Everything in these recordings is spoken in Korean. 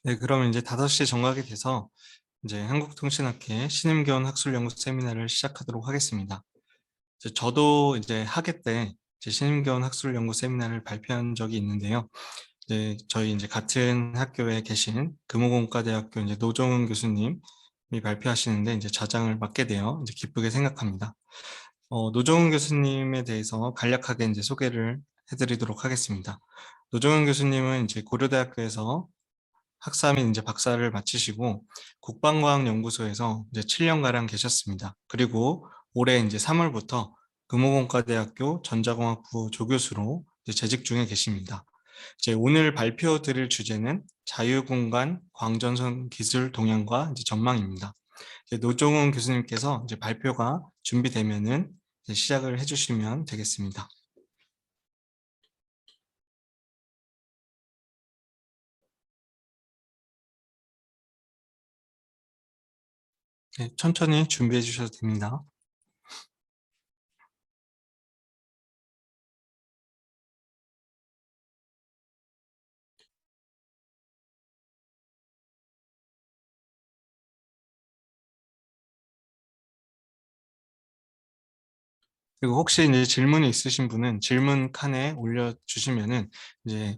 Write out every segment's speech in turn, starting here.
네, 그러면 이제 5시 정각이 돼서 이제 한국통신학회 신임교원 학술연구 세미나를 시작하도록 하겠습니다. 저도 이제 학회 때 이제 신임교원 학술연구 세미나를 발표한 적이 있는데요. 저희 이제 같은 학교에 계신 금호공과대학교 이제 노정훈 교수님이 발표하시는데 이제 좌장을 맡게 되어 이제 기쁘게 생각합니다. 노정훈 교수님에 대해서 간략하게 이제 소개를 해드리도록 하겠습니다. 노정훈 교수님은 이제 고려대학교에서 학사 및 이제 박사를 마치시고 국방과학연구소에서 이제 7년가량 계셨습니다. 그리고 올해 이제 3월부터 금호공과대학교 전자공학부 조교수로 이제 재직 중에 계십니다. 이제 오늘 발표 드릴 주제는 자유공간 광전선 기술 동향과 이제 전망입니다. 이제 노종훈 교수님께서 이제 발표가 준비되면은 이제 시작을 해주시면 되겠습니다. 네, 천천히 준비해 주셔도 됩니다. 그리고 혹시 이제 질문이 있으신 분은 질문 칸에 올려주시면은 이제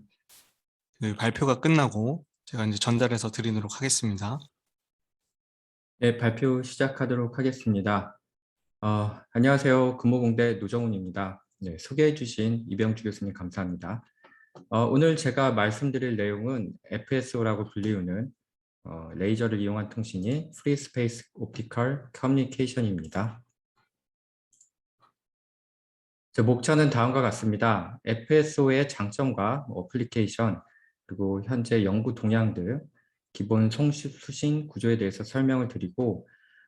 그 발표가 끝나고 제가 이제 전달해서 드리도록 하겠습니다. 네, 발표 시작하도록 하겠습니다. 안녕하세요. 금호공대 노정훈입니다. 네, 소개해 주신 이병주 교수님 감사합니다. 오늘 제가 말씀드릴 내용은 FSO라고 불리우는 레이저를 이용한 통신이 Free Space Optical Communication입니다. 제 목차는 다음과 같습니다. FSO의 장점과 어플리케이션, 그리고 현재 연구 동향들, 기본 송수신 구조에 대해서 설명을 드리고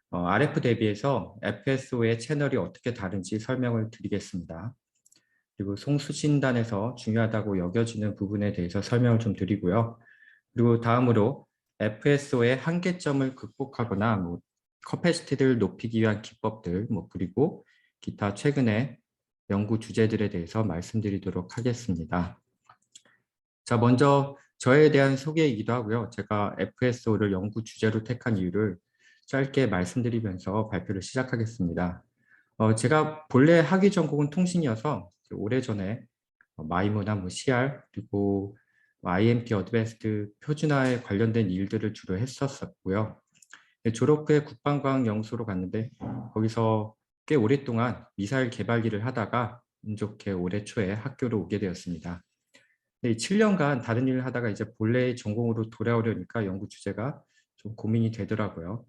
RF 대비해서 FSO의 채널이 어떻게 다른지 설명을 드리겠습니다. 그리고 송수신단에서 중요하다고 여겨지는 부분에 대해서 설명을 좀 드리고요. 그리고 다음으로 FSO의 한계점을 극복하거나 커패시티를 높이기 위한 기법들, 그리고 기타 최근의 연구 주제들에 대해서 말씀드리도록 하겠습니다. 자, 먼저 저에 대한 소개이기도 하고요. 제가 FSO를 연구 주제로 택한 이유를 짧게 말씀드리면서 발표를 시작하겠습니다. 제가 본래 학위 전공은 통신이어서 오래전에 마이무나 CR 그리고 IMP 어드밴스드 표준화에 관련된 일들을 주로 했었고요. 졸업 후에 국방과학연구소로 갔는데 거기서 꽤 오랫동안 미사일 개발 일을 하다가 운 좋게 올해 초에 학교로 오게 되었습니다. 7년간 다른 일을 하다가 이제 본래의 전공으로 돌아오려니까 연구 주제가 좀 고민이 되더라고요.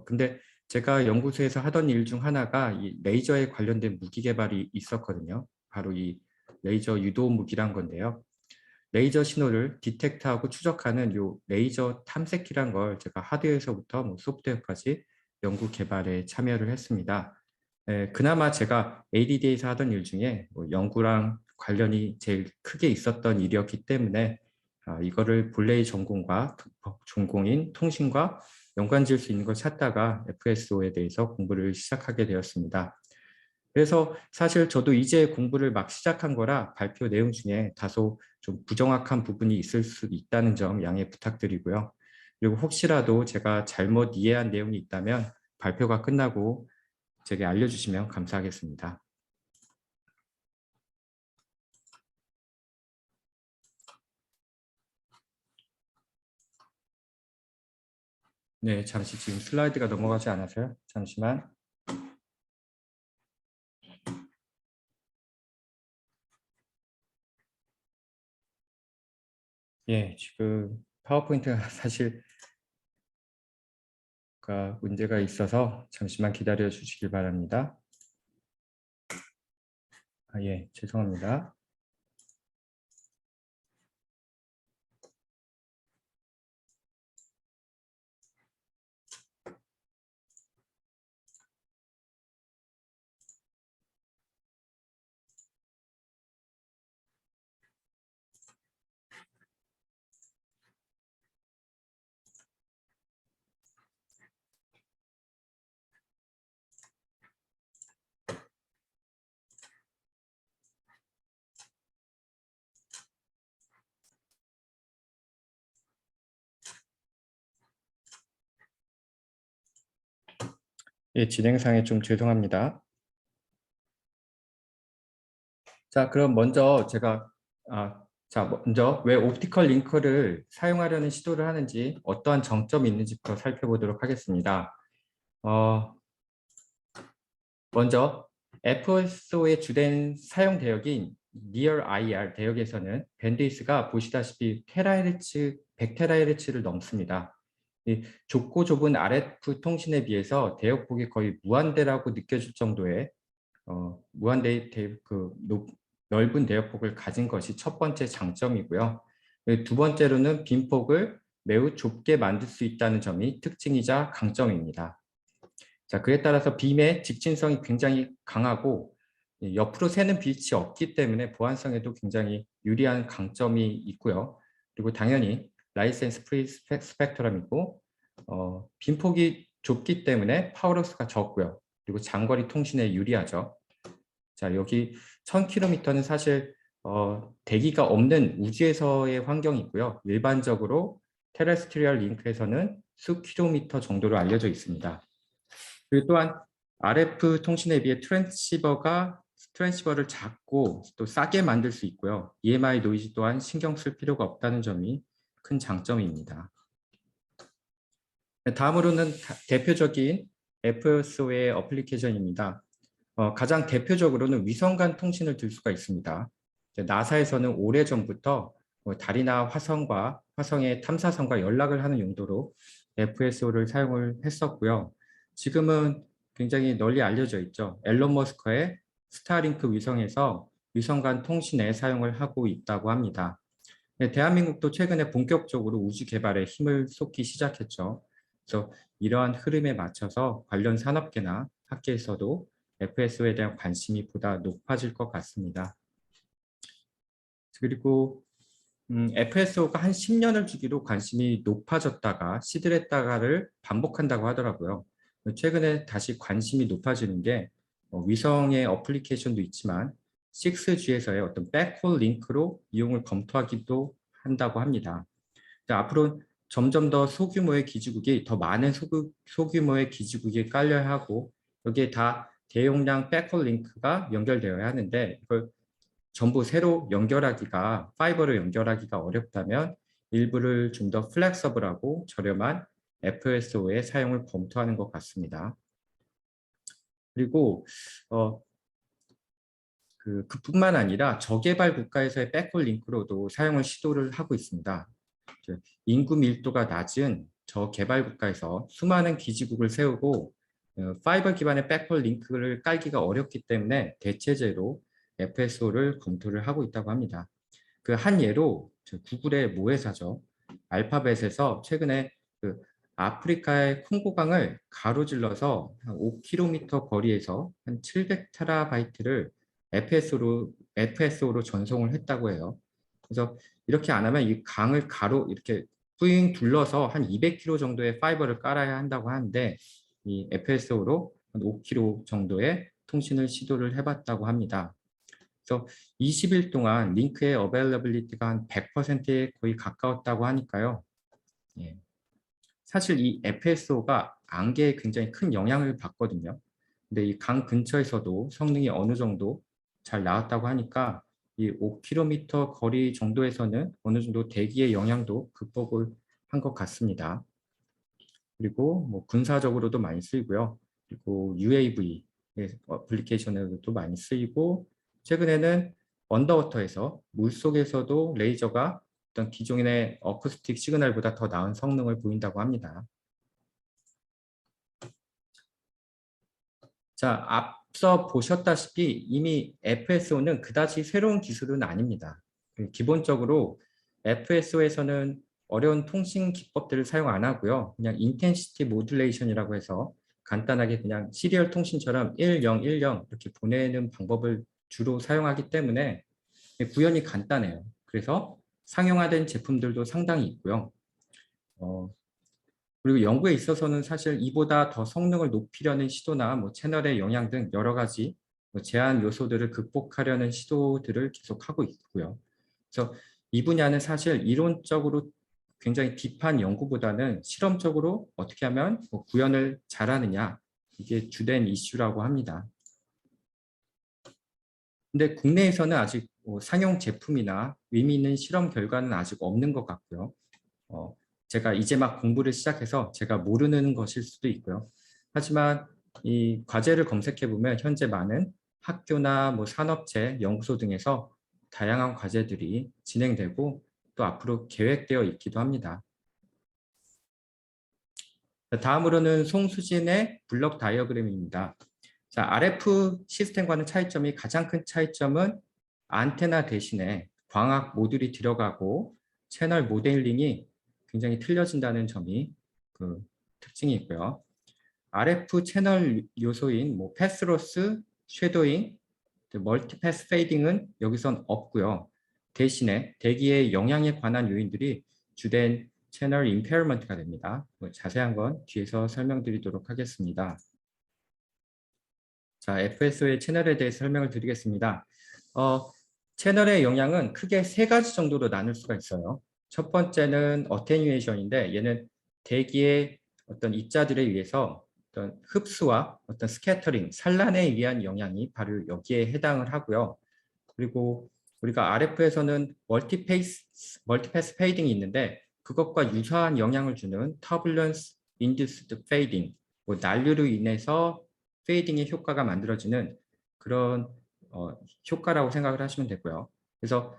근데 제가 연구소에서 하던 일 중 하나가 이 레이저에 관련된 무기 개발이 있었거든요. 바로 이 레이저 유도 무기란 건데요. 레이저 신호를 디텍트하고 추적하는 요 레이저 탐색기란 걸 제가 하드웨어에서부터 소프트웨어까지 연구 개발에 참여를 했습니다. 그나마 제가 ADD에서 하던 일 중에 연구랑 관련이 제일 크게 있었던 일이었기 때문에 이거를 본래의 전공과 전공인 통신과 연관 지을 수 있는 걸 찾다가 FSO에 대해서 공부를 시작하게 되었습니다. 그래서 사실 저도 이제 공부를 막 시작한 거라 발표 내용 중에 다소 좀 부정확한 부분이 있을 수 있다는 점 양해 부탁드리고요. 그리고 혹시라도 제가 잘못 이해한 내용이 있다면 발표가 끝나고 제게 알려주시면 감사하겠습니다. 네, 잠시 지금 슬라이드가 넘어가지 않아서요. 잠시만. 예, 지금 파워포인트가 사실 문제가 있어서 잠시만 기다려 주시길 바랍니다. 예, 죄송합니다. 예, 진행상에 좀 죄송합니다. 자, 그럼 먼저 제가 먼저 왜 옵티컬 링크를 사용하려는 시도를 하는지, 어떠한 정점이 있는지부터 살펴보도록 하겠습니다. 먼저 FSO의 주된 사용 대역인 Near IR 대역에서는 밴드위스가 보시다시피 테라헤르츠, 100테라헤르츠를 넘습니다. 이 좁고 좁은 RF 통신에 비해서 대역폭이 거의 무한대라고 느껴질 정도의 넓은 대역폭을 가진 것이 첫 번째 장점이고요. 두 번째로는 빈폭을 매우 좁게 만들 수 있다는 점이 특징이자 강점입니다. 자, 그에 따라서 빔의 직진성이 굉장히 강하고 옆으로 새는 빛이 없기 때문에 보안성에도 굉장히 유리한 강점이 있고요. 그리고 당연히 라이센스 프리 스펙트럼이고 빔폭이 좁기 때문에 파워로스가 적고요. 그리고 장거리 통신에 유리하죠. 자, 여기 1000km는 사실 대기가 없는 우주에서의 환경이고요. 일반적으로 테레스트리얼 링크에서는 수 킬로미터 정도로 알려져 있습니다. 그리고 또한 RF 통신에 비해 트랜시버를 작고 또 싸게 만들 수 있고요. EMI 노이즈 또한 신경 쓸 필요가 없다는 점이 큰 장점입니다. 다음으로는 대표적인 FSO의 어플리케이션입니다. 가장 대표적으로는 위성 간 통신을 들 수가 있습니다. 나사에서는 오래전부터 달이나 화성의 탐사선과 연락을 하는 용도로 FSO를 사용을 했었고요. 지금은 굉장히 널리 알려져 있죠. 앨런 머스크의 스타링크 위성에서 위성 간 통신에 사용을 하고 있다고 합니다. 대한민국도 최근에 본격적으로 우주 개발에 힘을 쏟기 시작했죠. 그래서 이러한 흐름에 맞춰서 관련 산업계나 학계에서도 FSO에 대한 관심이 보다 높아질 것 같습니다. 그리고 FSO가 한 10년을 주기로 관심이 높아졌다가 시들했다가를 반복한다고 하더라고요. 최근에 다시 관심이 높아지는 게 위성의 어플리케이션도 있지만 6G에서의 어떤 백홀 링크로 이용을 검토하기도 한다고 합니다. 앞으로 점점 더 소규모의 기지국이 더 많은 소규모의 기지국이 깔려야 하고 여기에 다 대용량 백홀 링크가 연결되어야 하는데 이걸 전부 새로 연결하기가 파이버로 연결하기가 어렵다면 일부를 좀 더 플렉서블하고 저렴한 FSO의 사용을 검토하는 것 같습니다. 그리고 그뿐만 아니라 저개발 국가에서의 백홀 링크로도 사용을 시도를 하고 있습니다. 인구 밀도가 낮은 저개발 국가에서 수많은 기지국을 세우고 파이버 기반의 백홀 링크를 깔기가 어렵기 때문에 대체제로 FSO를 검토를 하고 있다고 합니다. 그 한 예로 구글의 모회사죠. 알파벳에서 최근에 아프리카의 콩고강을 가로질러서 한 5km 거리에서 한 700TB를 FSO로 전송을 했다고 해요. 그래서 이렇게 안 하면 이 강을 이렇게 뿌잉 둘러서 한 200km 정도의 파이버를 깔아야 한다고 하는데 이 FSO로 한 5km 정도의 통신을 시도를 해봤다고 합니다. 그래서 20일 동안 링크의 어베일러빌리티가 한 100%에 거의 가까웠다고 하니까요. 예. 사실 이 FSO가 안개에 굉장히 큰 영향을 받거든요. 근데 이 강 근처에서도 성능이 어느 정도 잘 나왔다고 하니까 이 5km 거리 정도에서는 어느 정도 대기의 영향도 극복을 한 것 같습니다. 그리고 뭐 군사적으로도 많이 쓰이고요. 그리고 UAV 어플리케이션에도 많이 쓰이고 최근에는 언더워터에서 물속에서도 레이저가 어떤 기존의 어쿠스틱 시그널보다 더 나은 성능을 보인다고 합니다. 자, 앞서 보셨다시피 이미 FSO는 그다지 새로운 기술은 아닙니다. 기본적으로 FSO에서는 어려운 통신 기법들을 사용 안 하고요. 그냥 인텐시티 모듈레이션이라고 해서 간단하게 그냥 시리얼 통신처럼 1010 이렇게 보내는 방법을 주로 사용하기 때문에 구현이 간단해요. 그래서 상용화된 제품들도 상당히 있고요. 그리고 연구에 있어서는 사실 이보다 더 성능을 높이려는 시도나 뭐 채널의 영향 등 여러 가지 제한 요소들을 극복하려는 시도들을 계속하고 있고요. 그래서 이 분야는 사실 이론적으로 굉장히 딥한 연구보다는 실험적으로 어떻게 하면 뭐 구현을 잘하느냐 이게 주된 이슈라고 합니다. 근데 국내에서는 아직 상용 제품이나 의미 있는 실험 결과는 아직 없는 것 같고요. 제가 이제 막 공부를 시작해서 제가 모르는 것일 수도 있고요. 하지만 이 과제를 검색해 보면 현재 많은 학교나 뭐 산업체, 연구소 등에서 다양한 과제들이 진행되고 또 앞으로 계획되어 있기도 합니다. 다음으로는 송수진의 블록 다이어그램입니다. 자, RF 시스템과는 차이점이 가장 큰 차이점은 안테나 대신에 광학 모듈이 들어가고 채널 모델링이 굉장히 틀려진다는 점이 그 특징이 있고요. RF 채널 요소인 뭐 패스로스, 쉐도잉, 멀티패스 페이딩은 여기선 없고요. 대신에 대기의 영향에 관한 요인들이 주된 채널 임페어먼트가 됩니다. 자세한 건 뒤에서 설명드리도록 하겠습니다. 자, FSO의 채널에 대해 설명을 드리겠습니다. 채널의 영향은 크게 세 가지 정도로 나눌 수가 있어요. 첫 번째는 어테뉴에이션인데 얘는 대기의 어떤 입자들에 의해서 어떤 흡수와 어떤 스캐터링, 산란에 의한 영향이 바로 여기에 해당을 하고요. 그리고 우리가 RF에서는 멀티패스 페이딩이 있는데 그것과 유사한 영향을 주는 터뷸런스 인듀스드 페이딩, 난류로 인해서 페이딩의 효과가 만들어지는 그런 효과라고 생각을 하시면 되고요. 그래서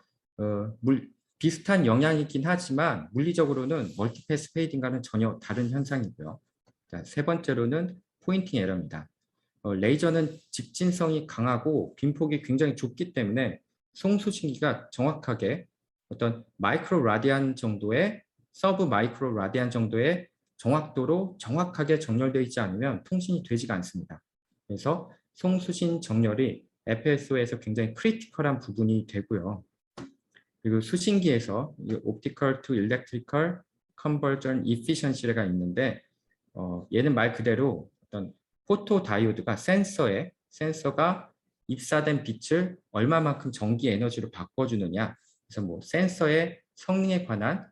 비슷한 영향이긴 하지만 물리적으로는 멀티패스 페이딩과는 전혀 다른 현상이고요. 자, 세 번째로는 포인팅 에러입니다. 레이저는 직진성이 강하고 빈폭이 굉장히 좁기 때문에 송수신기가 정확하게 어떤 마이크로 라디안 정도의 서브 마이크로 라디안 정도의 정확도로 정확하게 정렬되어 있지 않으면 통신이 되지가 않습니다. 그래서 송수신 정렬이 FSO에서 굉장히 크리티컬한 부분이 되고요. 그리고 수신기에서 옵티컬 투 일렉트리컬 컨버전 이피션시가 있는데 얘는 말 그대로 어떤 포토 다이오드가 센서가 입사된 빛을 얼마만큼 전기 에너지로 바꿔주느냐. 그래서 뭐 센서의 성능에 관한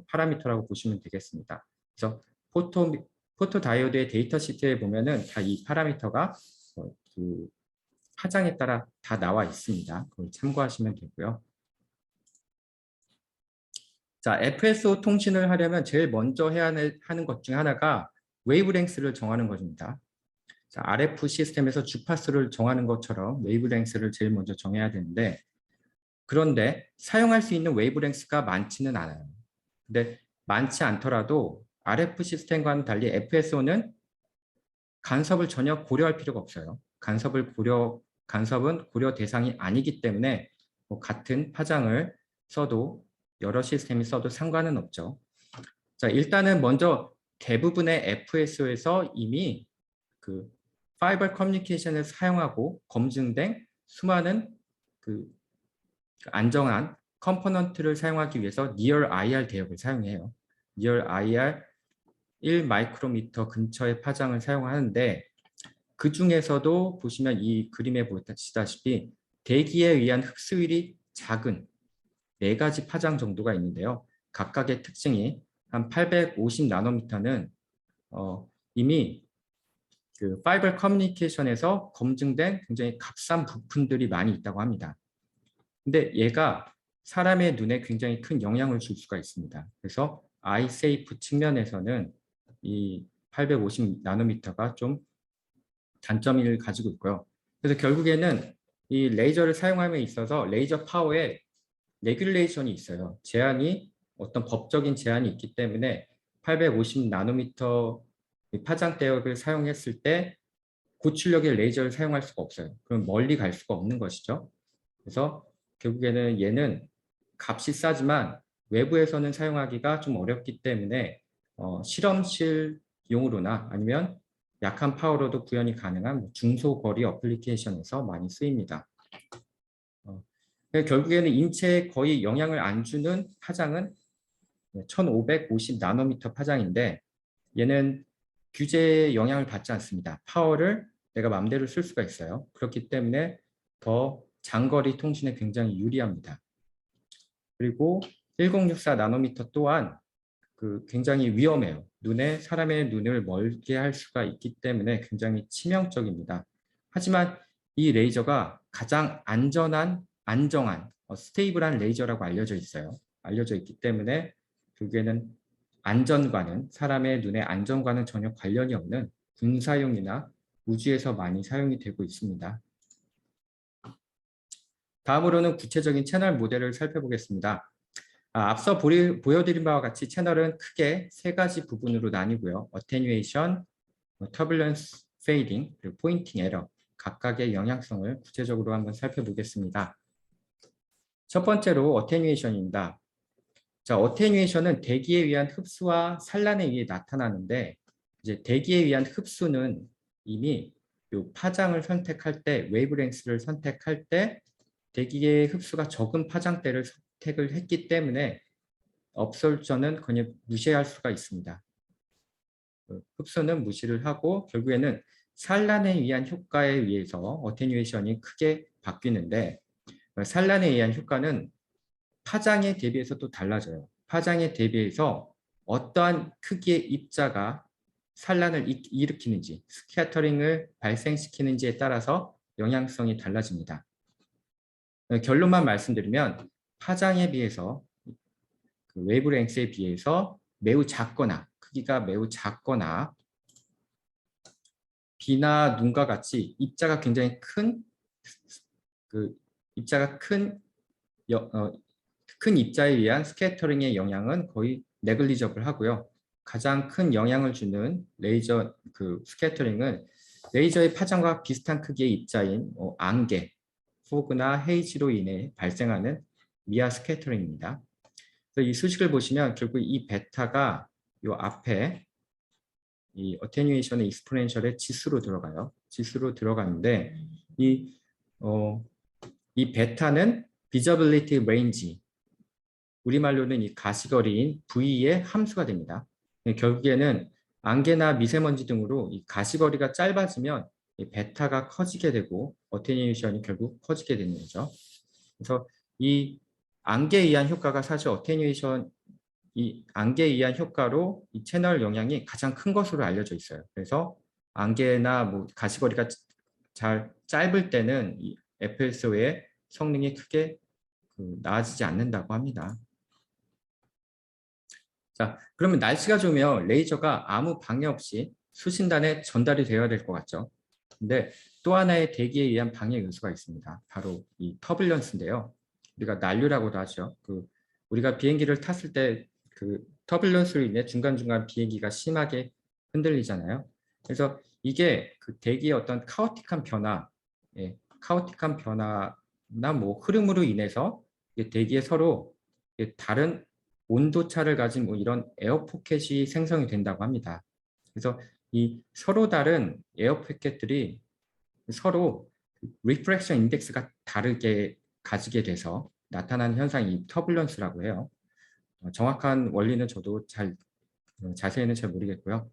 파라미터라고 보시면 되겠습니다. 그래서 포토 다이오드의 데이터 시트에 보면은 다 이 파라미터가 그 파장에 따라 다 나와 있습니다. 그걸 참고하시면 되고요. 자, FSO 통신을 하려면 제일 먼저 해야 하는 것 중 하나가 웨이브랭스를 정하는 것입니다. 자, RF 시스템에서 주파수를 정하는 것처럼 웨이브랭스를 제일 먼저 정해야 되는데 그런데 사용할 수 있는 웨이브랭스가 많지는 않아요. 근데 많지 않더라도 RF 시스템과는 달리 FSO는 간섭을 전혀 고려할 필요가 없어요. 간섭은 고려 대상이 아니기 때문에 뭐 같은 파장을 써도 여러 시스템이 써도 상관은 없죠. 자, 일단은 먼저 대부분의 FSO에서 이미 그 파이버 커뮤니케이션을 사용하고 검증된 수많은 그 안정한 컴포넌트를 사용하기 위해서 Near IR 대역을 사용해요. Near IR 1 마이크로미터 근처의 파장을 사용하는데 그 중에서도 보시면 이 그림에 보시다시피 대기에 의한 흡수율이 작은 4가지 파장 정도가 있는데요. 각각의 특징이 한 850 나노미터는 이미 그 파이버 커뮤니케이션에서 검증된 굉장히 값싼 부품들이 많이 있다고 합니다. 근데 얘가 사람의 눈에 굉장히 큰 영향을 줄 수가 있습니다. 그래서 아이세이프 측면에서는 이 850 나노미터가 좀 단점을 가지고 있고요. 그래서 결국에는 이 레이저를 사용함에 있어서 레이저 파워에 레귤레이션이 있어요. 어떤 법적인 제한이 있기 때문에 850 나노미터 파장 대역을 사용했을 때 고출력의 레이저를 사용할 수가 없어요. 그럼 멀리 갈 수가 없는 것이죠. 그래서 결국에는 얘는 값이 싸지만 외부에서는 사용하기가 좀 어렵기 때문에 실험실용으로나 아니면 약한 파워로도 구현이 가능한 중소거리 어플리케이션에서 많이 쓰입니다. 결국에는 인체에 거의 영향을 안 주는 파장은 1550 나노미터 파장인데 얘는 규제에 영향을 받지 않습니다. 파워를 내가 마음대로 쓸 수가 있어요. 그렇기 때문에 더 장거리 통신에 굉장히 유리합니다. 그리고 1064 나노미터 또한 굉장히 위험해요. 사람의 눈을 멀게 할 수가 있기 때문에 굉장히 치명적입니다. 하지만 이 레이저가 가장 안정한, 스테이블한 레이저라고 알려져 있어요. 알려져 있기 때문에 결국에는 사람의 눈의 안전과는 전혀 관련이 없는 군사용이나 우주에서 많이 사용이 되고 있습니다. 다음으로는 구체적인 채널 모델을 살펴보겠습니다. 앞서 보여드린 바와 같이 채널은 크게 세 가지 부분으로 나뉘고요. 어테뉴에이션, 터뷸런스 페이딩, 그리고 포인팅 에러, 각각의 영향성을 구체적으로 한번 살펴보겠습니다. 첫 번째로 어테뉴에이션입니다. 자, 어테뉴에이션은 대기에 의한 흡수와 산란에 의해 나타나는데, 이제 대기에 의한 흡수는 이미 요 파장을 선택할 때, 웨이브랭스를 선택할 때 대기의 흡수가 적은 파장대를 선택을 했기 때문에 업솔전은 그냥 무시할 수가 있습니다. 흡수는 무시를 하고 결국에는 산란에 의한 효과에 의해서 어테뉴에이션이 크게 바뀌는데, 산란에 의한 효과는 파장에 대비해서 또 달라져요. 파장에 대비해서 어떠한 크기의 입자가 산란을 일으키는지, 스캐터링을 발생시키는지에 따라서 영향성이 달라집니다. 결론만 말씀드리면 파장에 비해서, 그 웨이브랭스에 비해서 매우 작거나, 크기가 매우 작거나, 비나 눈과 같이 입자가 굉장히 큰 입자에 의한 스캐터링의 영향은 거의 네글리저블 하고요. 가장 큰 영향을 주는 레이저 스캐터링은 레이저의 파장과 비슷한 크기의 입자인 안개, 포그나 헤이즈로 인해 발생하는 미아 스캐터링입니다. 그래서 이 수식을 보시면 결국 이 베타가 이 앞에 이 어테뉴에이션의 익스포넨셜의 지수로 들어가요. 지수로 들어가는데 이 베타는 비저빌리티 레인지, 우리말로는 이 가시거리인 V의 함수가 됩니다. 결국에는 안개나 미세먼지 등으로 이 가시거리가 짧아지면 이 베타가 커지게 되고 어테뉴에이션이 결국 커지게 되는 거죠. 그래서 이 안개에 의한 효과가 사실 이 안개에 의한 효과로 이 채널 영향이 가장 큰 것으로 알려져 있어요. 그래서 안개나 뭐 가시거리가 잘 짧을 때는 이 FSO의 성능이 크게 나아지지 않는다고 합니다. 자, 그러면 날씨가 좋으면 레이저가 아무 방해 없이 수신단에 전달이 되어야 될 것 같죠. 근데 또 하나의 대기에 의한 방해 요소가 있습니다. 바로 이 터뷸런스인데요. 우리가 난류라고도 하죠. 우리가 비행기를 탔을 때 터뷸런스로 인해 중간중간 비행기가 심하게 흔들리잖아요. 그래서 이게 대기의 어떤 카오틱한 변화, 카오틱한 변화나 뭐 흐름으로 인해서 대기에 서로 다른 온도 차를 가진 뭐 이런 에어 포켓이 생성이 된다고 합니다. 그래서 이 서로 다른 에어 포켓들이 서로 리프렉션 인덱스가 다르게 가지게 돼서 나타나는 현상이 이 터뷸런스라고 해요. 정확한 원리는 저도 자세히는 잘 모르겠고요.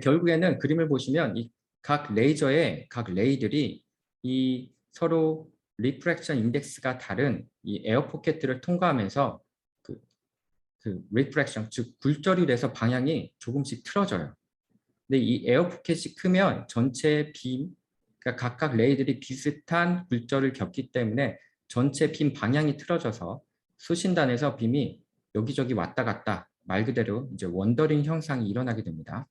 결국에는 그림을 보시면 이 각 레이들이 이 서로 리프렉션 인덱스가 다른 이 에어 포켓들을 통과하면서 리프렉션, 즉 굴절이 돼서 방향이 조금씩 틀어져요. 근데 이 에어 포켓이 크면 전체 그러니까 각각 레이들이 비슷한 굴절을 겪기 때문에 전체 빔 방향이 틀어져서 수신단에서 빔이 여기저기 왔다 갔다, 말 그대로 이제 원더링 현상이 일어나게 됩니다.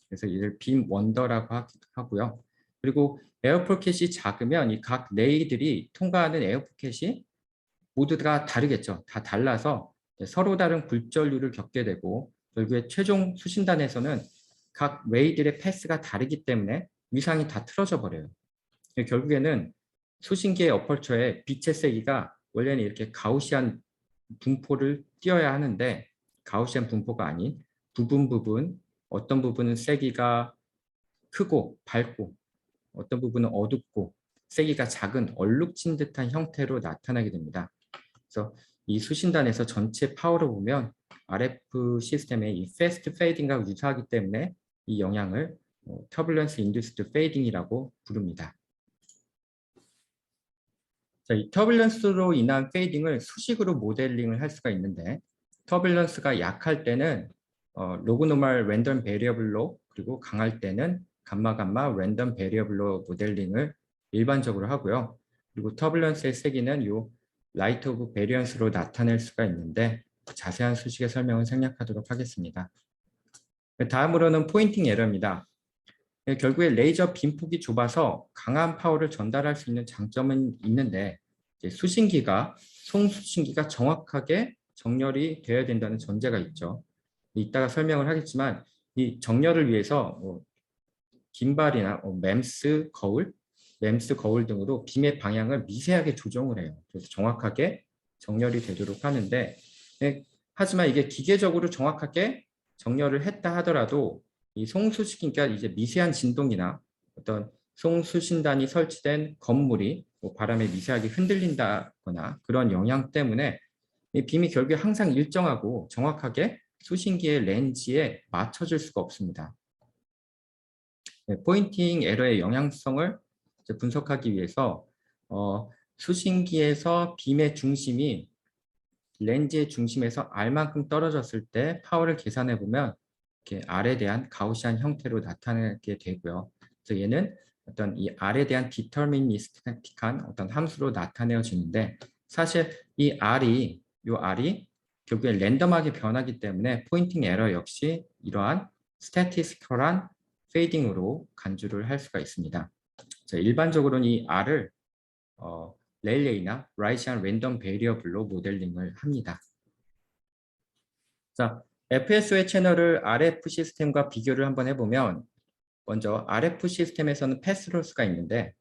그래서 이를 빔 원더라고 하고요. 그리고 에어 포켓이 작으면 이 각 레이들이 통과하는 에어 포켓이 모두 다 다르겠죠. 다 달라서 서로 다른 굴절류를 겪게 되고 결국에 최종 수신단에서는 각 레이들의 패스가 다르기 때문에 위상이 다 틀어져 버려요. 결국에는 수신기의 어퍼처에 빛의 세기가 원래는 이렇게 가우시안 분포를 띄어야 하는데 가우시안 분포가 아닌 부분 어떤 부분은 세기가 크고 밝고 어떤 부분은 어둡고 세기가 작은 얼룩진 듯한 형태로 나타나게 됩니다. 그래서 이 수신단에서 전체 파워를 보면 RF 시스템의 이 패스트 페이딩과 유사하기 때문에 이 영향을 터뷸런스 인듀스드 페이딩이라고 부릅니다. 자, 이 터뷸런스로 인한 페이딩을 수식으로 모델링을 할 수가 있는데 터뷸런스가 약할 때는 로그 노멀 랜덤 베리어블로 그리고 강할 때는 감마 감마 랜덤 베리어블로 모델링을 일반적으로 하고요. 그리고 터뷸런스의 세기는 요 라이트 오브 베리언스로 나타낼 수가 있는데 자세한 수식의 설명을 생략하도록 하겠습니다. 다음으로는 포인팅 에러입니다. 결국에 레이저 빔폭이 좁아서 강한 파워를 전달할 수 있는 장점은 있는데 이제 수신기가 송수신기가 정확하게 정렬이 되어야 된다는 전제가 있죠. 이따가 설명을 하겠지만 이 정렬을 위해서 긴발이나 램스 거울 등으로 빔의 방향을 미세하게 조정을 해요. 그래서 정확하게 정렬이 되도록 하는데 하지만 이게 기계적으로 정확하게 정렬을 했다 하더라도 이 송수신기가 이제 미세한 진동이나 어떤 송수신단이 설치된 건물이 바람에 미세하게 흔들린다거나 그런 영향 때문에 이 빔이 결국에 항상 일정하고 정확하게 수신기의 렌즈에 맞춰질 수가 없습니다. 포인팅 에러의 영향성을 분석하기 위해서 수신기에서 빔의 중심이 렌즈의 중심에서 R만큼 떨어졌을 때 파워를 계산해 보면 이렇게 R에 대한 가우시안 형태로 나타나게 되고요. 그래서 얘는 어떤 이 R에 대한 디터미니스틱한 어떤 함수로 나타내어지는데 사실 이 R이 결국에 랜덤하게 변하기 때문에 포인팅 에러 역시 이러한 스태티스컬한 페이딩으로 간주를 할 수가 있습니다. 일반적으로는 이 R을 레일레이나 라이시안 랜덤 베리어블로 모델링을 합니다. 자, FSO의 채널을 RF 시스템과 비교를 한번 해보면 먼저 RF 시스템에서는 패스로스가 있는데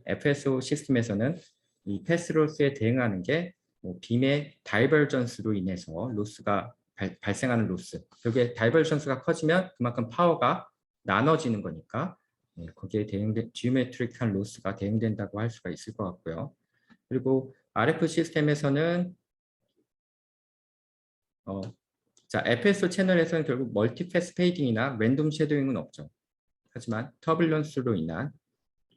FSO 시스템에서는 이 패스로스에 대응하는 게 빔의 다이버전스로 인해서 로스가 발생하는 로스. 여기에 다이버전스가 커지면 그만큼 파워가 나눠지는 거니까 거기에 대응된 지오메트릭한 로스가 대응된다고 할 수가 있을 것 같고요. 그리고 RF 시스템에서는 FSO 채널에서는 결국 멀티패스 페이딩이나 랜덤 쉐도잉은 없죠. 하지만 터뷸런스로 인한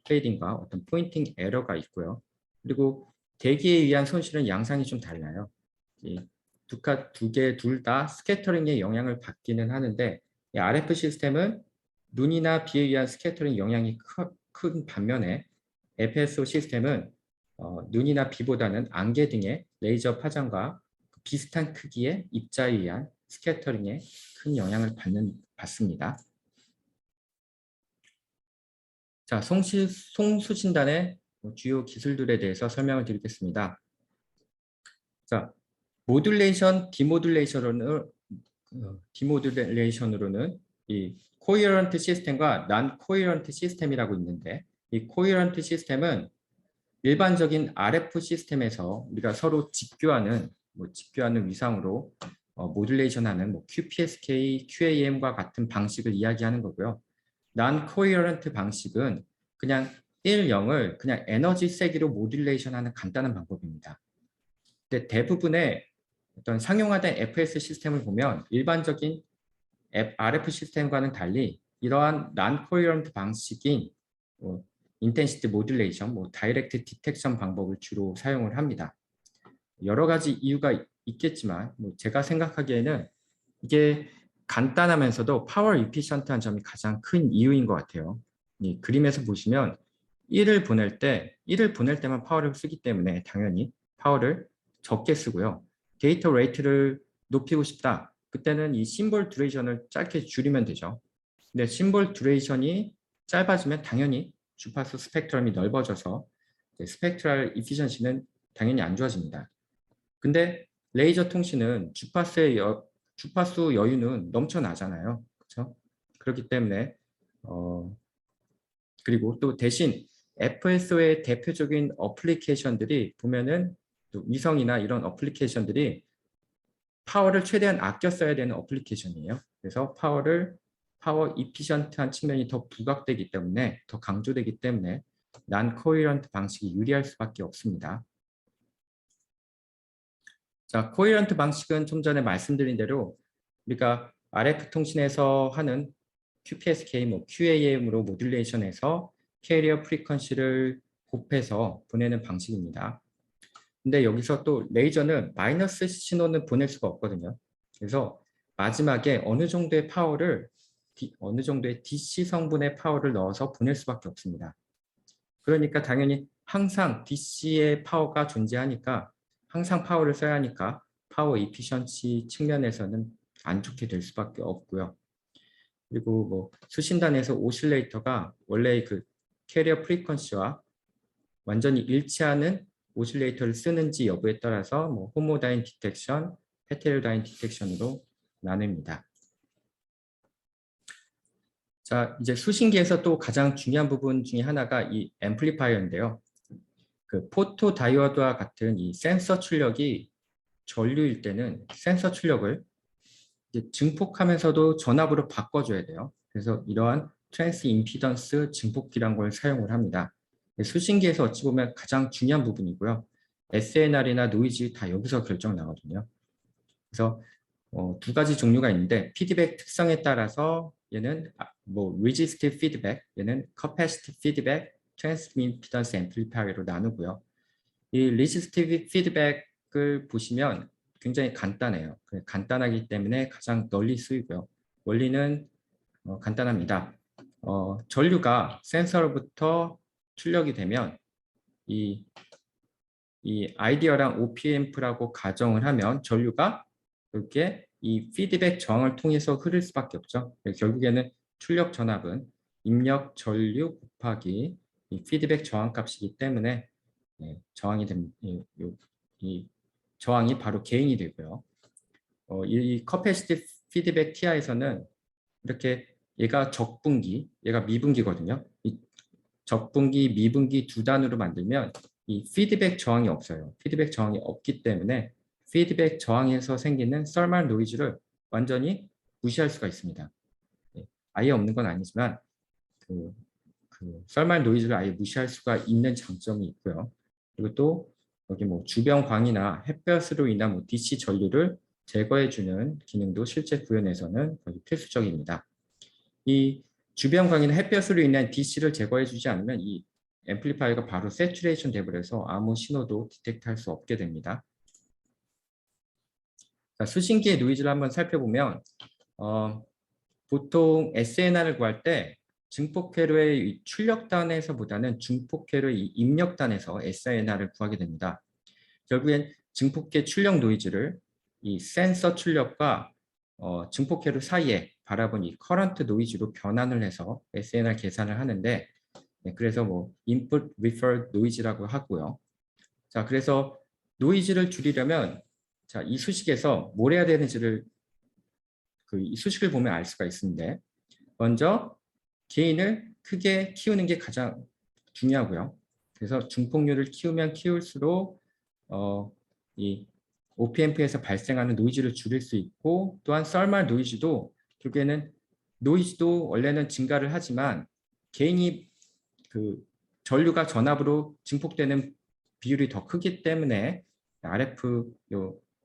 페이딩과 어떤 포인팅 에러가 있고요. 그리고 대기에 의한 손실은 양상이 좀 달라요. 두 개 둘 다 스캐터링의 영향을 받기는 하는데 이 RF 시스템은 눈이나 비에 의한 스캐터링 영향이 큰 반면에 FSO 시스템은 눈이나 비보다는 안개 등의 레이저 파장과 비슷한 크기의 입자에 의한 스캐터링에 큰 영향을 받습니다. 자, 송수신단의 주요 기술들에 대해서 설명을 드리겠습니다. 자, 모듈레이션, 디모듈레이션으로는 이 코헤런트 시스템과 난 코헤런트 시스템이라고 있는데 이 코헤런트 시스템은 일반적인 RF 시스템에서 우리가 서로 직교하는 위상으로 모듈레이션하는 QPSK, QAM과 같은 방식을 이야기하는 거고요. 난 코헤런트 방식은 그냥 1, 0을 그냥 에너지 세기로 모듈레이션하는 간단한 방법입니다. 근데 대부분의 어떤 상용화된 FS 시스템을 보면 일반적인 RF 시스템과는 달리 이러한 난 코헤런트 방식인 인텐시티 모듈레이션, 다이렉트 디텍션 방법을 주로 사용을 합니다. 여러 가지 이유가 있겠지만 제가 생각하기에는 이게 간단하면서도 파워 이피션트한 점이 가장 큰 이유인 것 같아요. 이 그림에서 보시면 1을 보낼 때만 파워를 쓰기 때문에 당연히 파워를 적게 쓰고요. 데이터 레이트를 높이고 싶다. 그때는 이 심볼 듀레이션을 짧게 줄이면 되죠. 근데 심볼 듀레이션이 짧아지면 당연히 주파수 스펙트럼이 넓어져서 스펙트럴 이피션시는 당연히 안 좋아집니다. 근데 레이저 통신은 주파수 여유는 넘쳐나잖아요. 그렇죠? 그렇기 때문에 그리고 또 대신 FSO의 대표적인 어플리케이션들이 보면은 또 위성이나 이런 어플리케이션들이 파워를 최대한 아껴 써야 되는 어플리케이션이에요. 그래서 파워 이피션트한 측면이 더 부각되기 때문에 더 강조되기 때문에 난 코헤런트 방식이 유리할 수밖에 없습니다. 자, 코헤런트 방식은 좀 전에 말씀드린 대로 우리가 RF 통신에서 하는 QPSK, QAM으로 모듈레이션해서 캐리어 프리퀀시를 곱해서 보내는 방식입니다. 근데 여기서 또 레이저는 마이너스 신호는 보낼 수가 없거든요. 그래서 마지막에 어느 정도의 DC 성분의 파워를 넣어서 보낼 수밖에 없습니다. 그러니까 당연히 항상 DC의 파워가 존재하니까 항상 파워를 써야 하니까 파워 이피션시 측면에서는 안 좋게 될 수밖에 없고요. 그리고 뭐 수신단에서 오실레이터가 원래 그 캐리어 프리퀀시와 완전히 일치하는 오실레이터를 쓰는지 여부에 따라서 뭐 호모다인 디텍션, 헤테로다인 디텍션으로 나뉩니다. 자, 이제 수신기에서 또 가장 중요한 부분 중에 하나가 이 앰플리파이어인데요. 그 포토 다이오드와 같은 이 센서 출력이 전류일 때는 센서 출력을 이제 증폭하면서도 전압으로 바꿔줘야 돼요. 그래서 이러한 트랜스 임피던스 증폭기란 걸 사용을 합니다. 수신기에서 어찌 보면 가장 중요한 부분이고요. SNR이나 노이즈 다 여기서 결정 나거든요. 그래서 두 가지 종류가 있는데 피드백 특성에 따라서 얘는 뭐 resistive feedback, 얘는 capacitive feedback, transmittance amplifier로 나누고요. 이 resistive feedback을 보시면 굉장히 간단해요. 간단하기 때문에 가장 널리 쓰이고요. 원리는 간단합니다. 전류가 센서로부터 출력이 되면 이 아이디어랑 OP앰프라고 가정을 하면 전류가 이렇게 이 피드백 저항을 통해서 흐를 수밖에 없죠. 결국에는 출력 전압은 입력 전류 곱하기 이 피드백 저항 값이기 때문에 저항이 이 저항이 바로 개인이 되고요. 이 커패시티 피드백 TI에서는 이렇게 얘가 적분기, 얘가 미분기거든요. 이 적분기, 미분기 두 단으로 만들면 이 피드백 저항이 없어요. 피드백 저항이 없기 때문에 피드백 저항에서 생기는 썰말 노이즈를 완전히 무시할 수가 있습니다. 아예 없는 건 아니지만 그 썰말 노이즈를 아예 무시할 수가 있는 장점이 있고요. 그리고 또 여기 뭐 주변광이나 햇볕으로 인한 뭐 DC 전류를 제거해주는 기능도 실제 구현에서는 거의 필수적입니다. 이 주변광이나 햇볕으로 인한 DC를 제거해주지 않으면 이 앰플리파이어가 바로 세츄레이션 돼버려서 아무 신호도 디텍트할 수 없게 됩니다. 자, 수신기의 노이즈를 한번 살펴보면 보통 SNR을 구할 때 증폭회로의 출력단에서보다는 증폭회로의 입력단에서 SNR을 구하게 됩니다. 결국엔 증폭계 출력 노이즈를 이 센서 출력과 증폭회로 사이에 바라본 이 커런트 노이즈로 변환을 해서 SNR 계산을 하는데 그래서 뭐 input referred noise라고 하고요. 자, 그래서 노이즈를 줄이려면 자, 이 수식에서 뭘 해야 되는지를 이 수식을 보면 알 수가 있는데 먼저 게인을 크게 키우는 게 가장 중요하고요. 그래서 중폭률을 키우면 키울수록 이 OP앰프에서 발생하는 노이즈를 줄일 수 있고 또한 썰말 노이즈도 결국에는 노이즈도 원래는 증가를 하지만 게인이 전류가 전압으로 증폭되는 비율이 더 크기 때문에 RF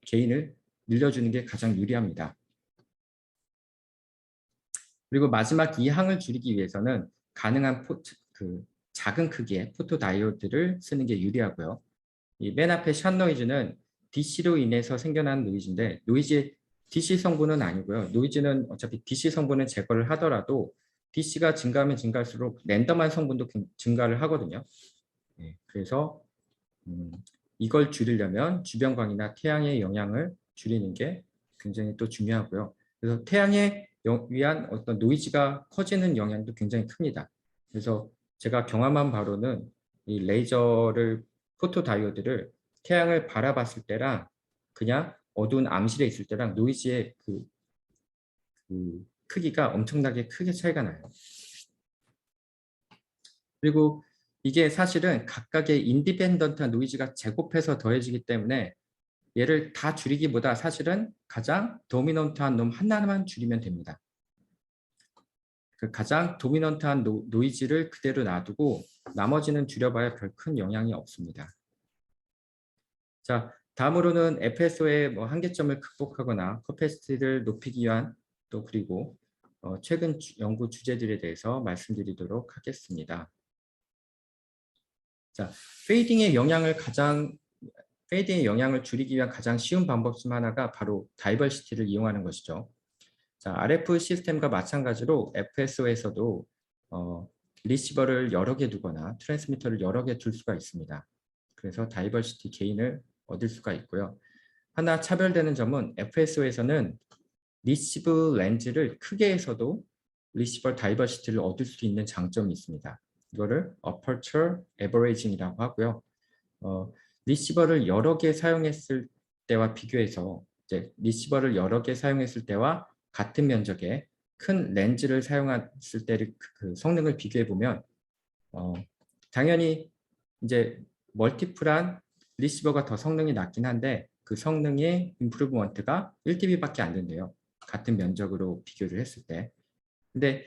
게인을 늘려주는 게 가장 유리합니다. 그리고 마지막 이 항을 줄이기 위해서는 가능한 작은 크기의 포토다이오드를 쓰는 게 유리하고요. 이 맨 앞에 샷 노이즈는 DC로 인해서 생겨난 노이즈인데 노이즈의 DC 성분은 아니고요. 노이즈는 어차피 DC 성분은 제거를 하더라도 DC가 증가하면 증가할수록 랜덤한 성분도 증가를 하거든요. 그래서 이걸 줄이려면 주변광이나 태양의 영향을 줄이는 게 굉장히 또 중요하고요. 그래서 태양에 위한 어떤 노이즈가 커지는 영향도 굉장히 큽니다. 그래서 제가 경험한 바로는 이 레이저를 포토다이오드를 태양을 바라봤을 때랑 그냥 어두운 암실에 있을 때랑 노이즈의 크기가 엄청나게 크게 차이가 나요. 그리고 이게 사실은 각각의 인디펜던트한 노이즈가 제곱해서 더해지기 때문에 얘를 다 줄이기보다 사실은 가장 도미넌트한 놈 하나만 줄이면 됩니다. 가장 도미넌트한 노이즈를 그대로 놔두고 나머지는 줄여봐야 별 큰 영향이 없습니다. 자, 다음으로는 FSO의 뭐 한계점을 극복하거나 커패시티를 높이기 위한 또 그리고 최근 연구 주제들에 대해서 말씀드리도록 하겠습니다. 자, 페이딩의 영향을 줄이기 위한 가장 쉬운 방법 중 하나가 바로 다이버시티를 이용하는 것이죠. 자, RF 시스템과 마찬가지로 FSO에서도 리시버를 여러 개 두거나 트랜스미터를 여러 개 둘 수가 있습니다. 그래서 다이버시티 게인을 얻을 수가 있고요. 하나 차별되는 점은 FSO에서는 리시브 렌즈를 크게 해서도 리시버 다이버시티를 얻을 수 있는 장점이 있습니다. 이거를 Aperture Averaging이라고 하고요. 리시버를 여러 개 사용했을 때와 비교해서 이제 리시버를 여러 개 사용했을 때와 같은 면적의 큰 렌즈를 사용했을 때의 그 성능을 비교해 보면 당연히 이제 멀티플한 리시버가 더 성능이 낮긴 한데 그 성능의 임프루브먼트가 1dB밖에 안 된대요. 같은 면적으로 비교를 했을 때. 근데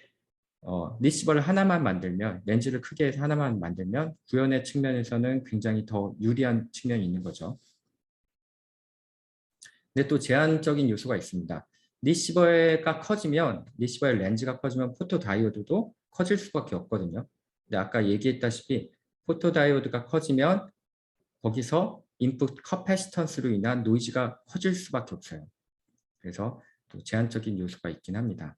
리시버를 하나만 만들면, 렌즈를 크게 해서 하나만 만들면 구현의 측면에서는 굉장히 더 유리한 측면이 있는 거죠. 근데 또 제한적인 요소가 있습니다. 리시버가 커지면, 리시버의 렌즈가 커지면 포토다이오드도 커질 수밖에 없거든요. 근데 아까 얘기했다시피 포토다이오드가 커지면 거기서 인풋 커패시턴스로 인한 노이즈가 커질 수밖에 없어요. 그래서 또 제한적인 요소가 있긴 합니다.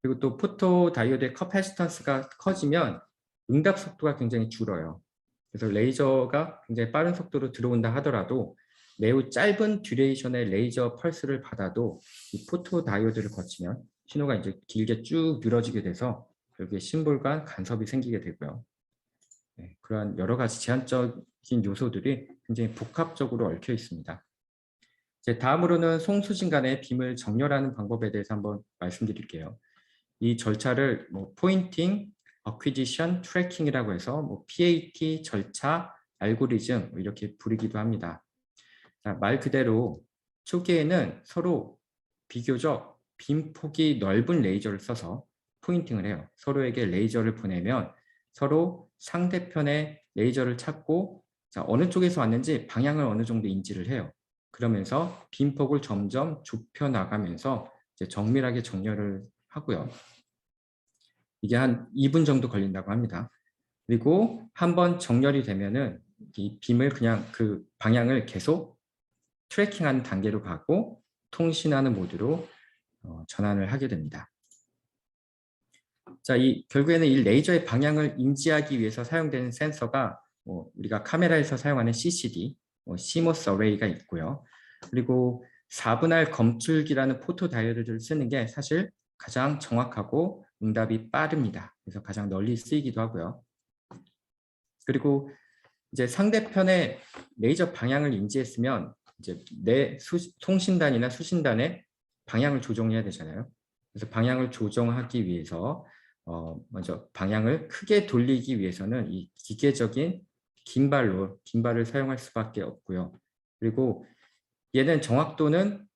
그리고 또 포토다이오드의 커패시턴스가 커지면 응답 속도가 굉장히 줄어요. 그래서 레이저가 굉장히 빠른 속도로 들어온다 하더라도 매우 짧은 듀레이션의 레이저 펄스를 받아도 이 포토다이오드를 거치면 신호가 이제 길게 쭉 늘어지게 돼서 여기에 심볼과 간섭이 생기게 되고요. 네, 그러한 여러 가지 제한적인 요소들이 굉장히 복합적으로 얽혀 있습니다. 이제 다음으로는 송수신 간의 빔을 정렬하는 방법에 대해서 한번 말씀드릴게요. 이 절차를 포인팅, 어퀴지션, 트래킹이라고 해서 PAT 절차, 알고리즘 이렇게 부르기도 합니다. 자, 말 그대로 초기에는 서로 비교적 빔폭이 넓은 레이저를 써서 포인팅을 해요. 서로에게 레이저를 보내면 서로 상대편의 레이저를 찾고 자, 어느 쪽에서 왔는지 방향을 어느 정도 인지를 해요. 그러면서 빔폭을 점점 좁혀 나가면서 이제 정밀하게 정렬을 하고요. 이게 한 2분 정도 걸린다고 합니다. 그리고 한번 정렬이 되면은 이 빔을 그냥 그 방향을 계속 트래킹하는 단계로 가고 통신하는 모드로 전환을 하게 됩니다. 자, 결국에는 이 레이저의 방향을 인지하기 위해서 사용되는 센서가 우리가 카메라에서 사용하는 CCD, CMOS 어레이가 있고요. 그리고 4분할 검출기라는 포토다이오드를 쓰는 게 사실 가장 정확하고 응답이 빠릅니다. 그래서 가장 널리 쓰이기도 하고요. 그리고 이제 상대편의 레이저 방향을 인지했으면 이제 내 통신단이나 수신단의 방향을 조정해야 되잖아요. 그래서 방향을 조정하기 위해서 먼저 방향을 크게 돌리기 위해서는 이 기계적인 긴발을 사용할 수밖에 없고요. 그리고 얘는 정확도는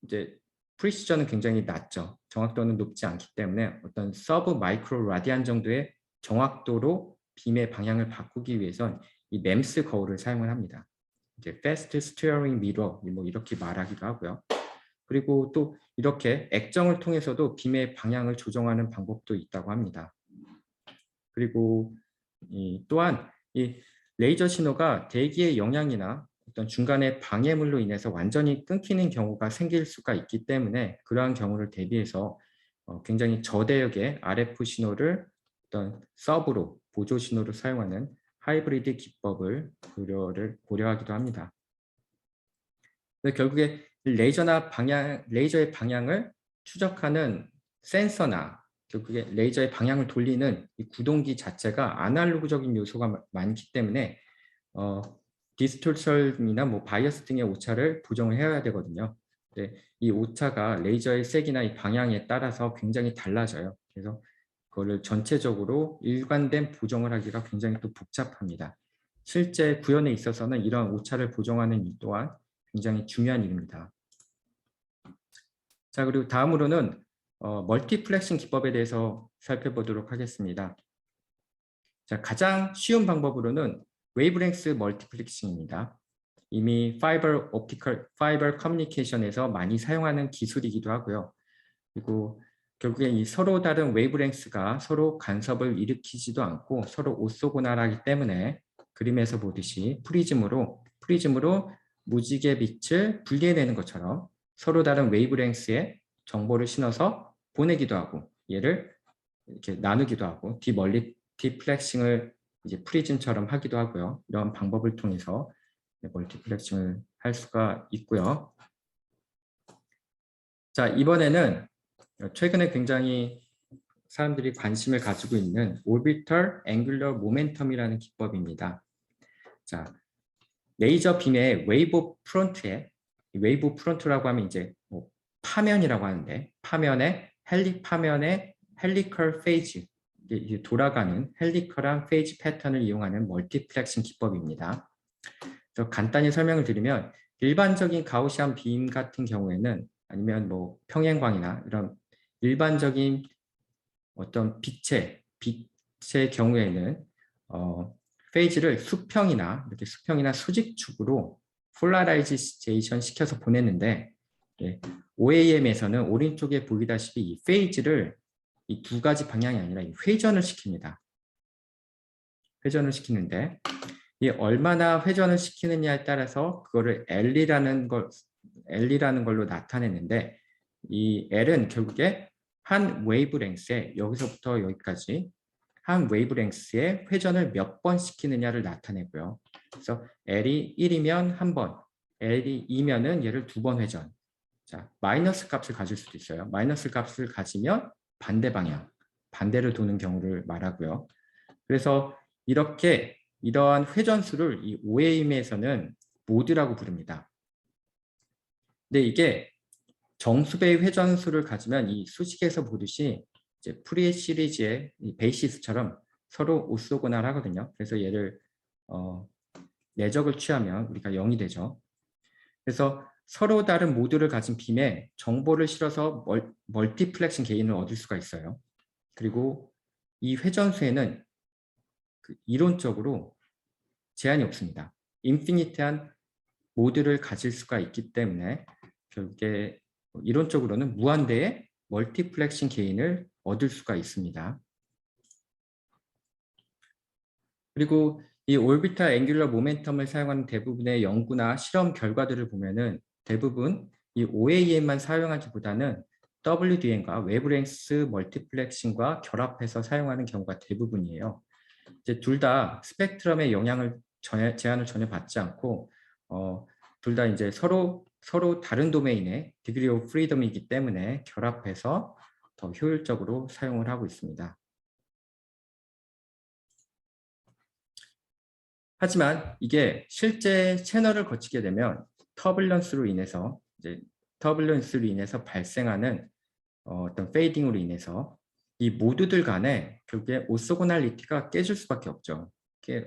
이제 프리시전은 굉장히 낮죠. 정확도는 높지 않기 때문에 어떤 서브 마이크로 라디안 정도의 정확도로 빔의 방향을 바꾸기 위해선 이 MEMS 거울을 사용을 합니다. 이제 Fast Steering Mirror 이렇게 말하기도 하고요. 그리고 또 이렇게 액정을 통해서도 빔의 방향을 조정하는 방법도 있다고 합니다. 그리고 또한 이 레이저 신호가 대기의 영향이나 어떤 중간에 방해물로 인해서 완전히 끊기는 경우가 생길 수가 있기 때문에 그러한 경우를 대비해서 굉장히 저대역의 RF 신호를 어떤 서브로 보조 신호로 사용하는 하이브리드 기법을 고려하기도 합니다. 결국에 레이저의 방향을 추적하는 센서나 결국에 레이저의 방향을 돌리는 이 구동기 자체가 아날로그적인 요소가 많기 때문에 디스토션이나 바이어스 등의 오차를 보정을 해야 되거든요. 이 오차가 레이저의 색이나 이 방향에 따라서 굉장히 달라져요. 그래서 그거를 전체적으로 일관된 보정을 하기가 굉장히 또 복잡합니다. 실제 구현에 있어서는 이러한 오차를 보정하는 일 또한 굉장히 중요한 일입니다. 자, 그리고 다음으로는 멀티플렉싱 기법에 대해서 살펴보도록 하겠습니다. 자, 가장 쉬운 방법으로는 웨이브랭스 멀티플렉싱입니다. 이미 파이버 커뮤니케이션에서 많이 사용하는 기술이기도 하고요. 그리고 결국에 이 서로 다른 웨이브랭스가 서로 간섭을 일으키지도 않고 서로 오소고날하기 때문에 그림에서 보듯이 프리즘으로 무지개 빛을 분리해내는 것처럼 서로 다른 웨이브랭스의 정보를 신어서 보내기도 하고 얘를 이렇게 나누기도 하고 디멀티플렉싱을 이제 프리즘처럼 하기도 하고요. 이런 방법을 통해서 멀티플렉싱을 할 수가 있고요. 자, 이번에는 최근에 굉장히 사람들이 관심을 가지고 있는 Orbital Angular Momentum이라는 기법입니다. 자, 레이저 빔의 웨이브 프론트에 웨이브 프론트라고 하면 이제 뭐 파면이라고 하는데 파면의 헬리컬 페이지 돌아가는 헬리컬한 페이지 패턴을 이용하는 멀티플렉싱 기법입니다. 그래서 간단히 설명을 드리면 일반적인 가우시안 빔 같은 경우에는 아니면 뭐 평행광이나 이런 일반적인 어떤 빛의 경우에는 페이지를 수평이나 수직축으로 폴라라이제이션 시켜서 보냈는데 OAM에서는 오른쪽에 보이다시피 이 페이지를 이 두 가지 방향이 아니라 회전을 시킵니다. 회전을 시키는데 이 얼마나 회전을 시키느냐에 따라서 그거를 L이라는 걸로 나타내는데 이 L은 결국에 한 웨이브랭스에 여기서부터 여기까지 한 웨이브랭스의 회전을 몇 번 시키느냐를 나타내고요. 그래서 L이 1이면 한 번, L이 2면은 얘를 두 번 회전. 자, 마이너스 값을 가질 수도 있어요. 마이너스 값을 가지면 반대 방향, 반대를 도는 경우를 말하고요. 그래서 이러한 회전수를 이 OAM에서는 모드라고 부릅니다. 근데 이게 정수배의 회전수를 가지면 이 수식에서 보듯이 이제 프리 시리즈의 이 베이시스처럼 서로 오소고날 하거든요. 그래서 얘를 내적을 취하면 우리가 0이 되죠. 그래서 서로 다른 모드를 가진 빔에 정보를 실어서 멀티플렉싱 게인을 얻을 수가 있어요. 그리고 이 회전수에는 이론적으로 제한이 없습니다. 인피니트한 모드를 가질 수가 있기 때문에 결국에 이론적으로는 무한대의 멀티플렉싱 게인을 얻을 수가 있습니다. 그리고 이 오비탈 앵귤러 모멘텀을 사용하는 대부분의 연구나 실험 결과들을 보면은 대부분 이 OAM만 사용하기보다는 WDM과 웨이브랭스 멀티플렉싱과 결합해서 사용하는 경우가 대부분이에요. 이제 둘 다 스펙트럼의 제한을 전혀 받지 않고 둘 다 이제 서로 다른 도메인의 디그리 오브 프리덤이기 때문에 결합해서 더 효율적으로 사용을 하고 있습니다. 하지만 이게 실제 채널을 거치게 되면 터뷸런스로 인해서 발생하는 어떤 페이딩으로 인해서 이 모두들 간에 결국에 오소고날리티가 깨질 수밖에 없죠.